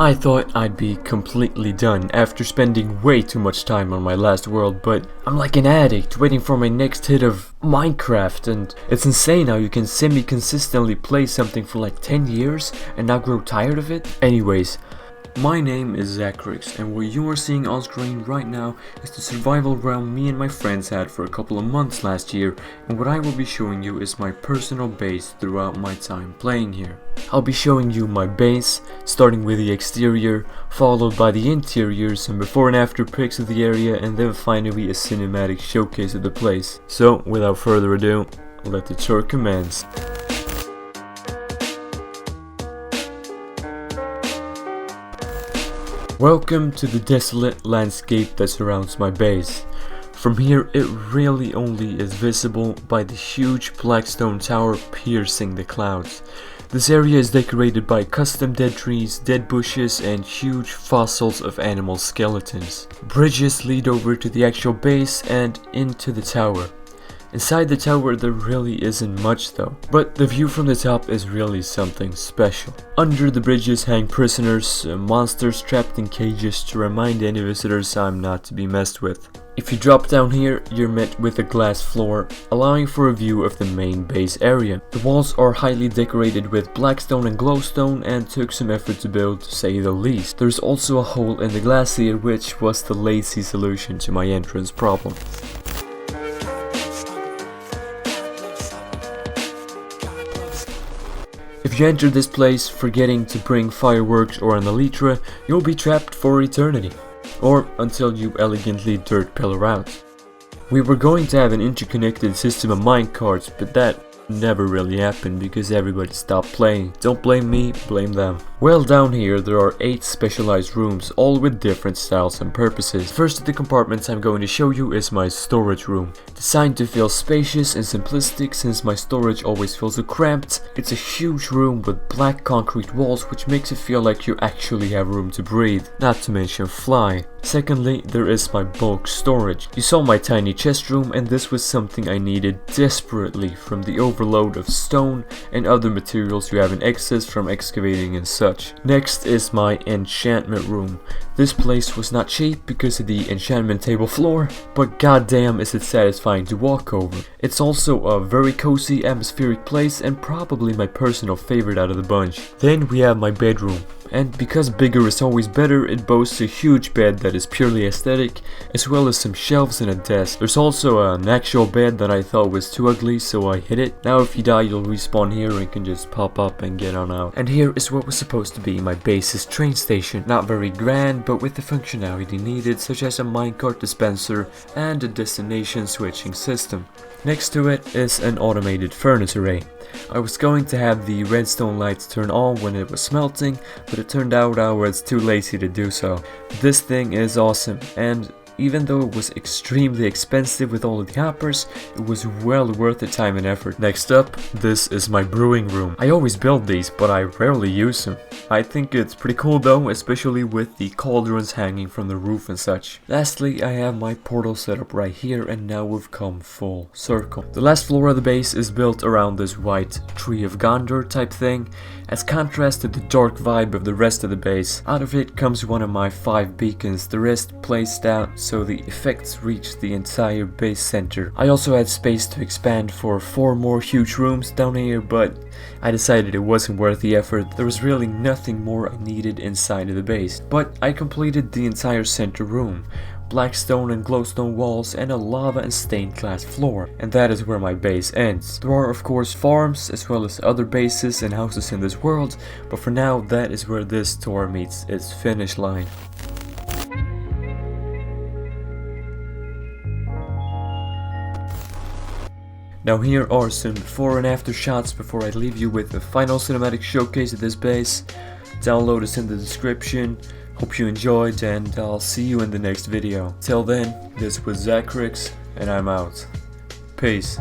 I thought I'd be completely done after spending way too much time on my last world, but I'm like an addict waiting for my next hit of Minecraft, and it's insane how you can semi-consistently play something for like 10 years and not grow tired of it. Anyways, my name is Zacryx, and what you are seeing on screen right now is the survival realm me and my friends had for a couple of months last year, and what I will be showing you is my personal base throughout my time playing here. I'll be showing you my base, starting with the exterior, followed by the interior, some before and after pics of the area, and then finally a cinematic showcase of the place. So, without further ado, let the tour commence. Welcome to the desolate landscape that surrounds my base. From here it really only is visible by the huge black stone tower piercing the clouds. This area is decorated by custom dead trees, dead bushes, and huge fossils of animal skeletons. Bridges lead over to the actual base and into the tower. Inside the tower there really isn't much though, but the view from the top is really something special. Under the bridges hang prisoners, monsters trapped in cages to remind any visitors I'm not to be messed with. If you drop down here, you're met with a glass floor, allowing for a view of the main base area. The walls are highly decorated with blackstone and glowstone and took some effort to build, to say the least. There's also a hole in the glass here, which was the lazy solution to my entrance problem. If you enter this place forgetting to bring fireworks or an elytra, you'll be trapped for eternity. Or until you elegantly dirt pillar out. We were going to have an interconnected system of minecarts, but that never really happened because everybody stopped playing. Don't blame me, blame them. Well, down here there are 8 specialized rooms, all with different styles and purposes. First of the compartments I'm going to show you is my storage room. Designed to feel spacious and simplistic since my storage always feels so cramped, it's a huge room with black concrete walls which makes it feel like you actually have room to breathe, not to mention fly. Secondly, there is my bulk storage. You saw my tiny chest room, and this was something I needed desperately from the overload of stone and other materials you have in excess from excavating and such. Next is my enchantment room. This place was not cheap because of the enchantment table floor, but goddamn is it satisfying to walk over. It's also a very cozy atmospheric place and probably my personal favorite out of the bunch. Then we have my bedroom. And because bigger is always better, it boasts a huge bed that is purely aesthetic, as well as some shelves and a desk. There's also an actual bed that I thought was too ugly, so I hid it. Now if you die, you'll respawn here and can just pop up and get on out. And here is what was supposed to be my base's train station. Not very grand, but with the functionality needed, such as a minecart dispenser and a destination switching system. Next to it is an automated furnace array. I was going to have the redstone lights turn on when it was smelting, but it turned out I was too lazy to do so. This thing is awesome, and even though it was extremely expensive with all of the hoppers, it was well worth the time and effort. Next up, this is my brewing room. I always build these, but I rarely use them. I think it's pretty cool though, especially with the cauldrons hanging from the roof and such. Lastly, I have my portal set up right here, and now we've come full circle. The last floor of the base is built around this white tree of Gondor type thing, as contrast to the dark vibe of the rest of the base. Out of it comes one of my 5 beacons, the rest placed out so the effects reach the entire base center. I also had space to expand for 4 more huge rooms down here, but I decided it wasn't worth the effort. There was really nothing more I needed inside of the base. But I completed the entire center room. Blackstone and glowstone walls and a lava and stained glass floor, and that is where my base ends. There are of course farms as well as other bases and houses in this world, but for now that is where this tour meets its finish line. Now here are some before and after shots before I leave you with the final cinematic showcase of this base. Download is in the description. Hope you enjoyed, and I'll see you in the next video. Till then, this was Zacryx, and I'm out. Peace.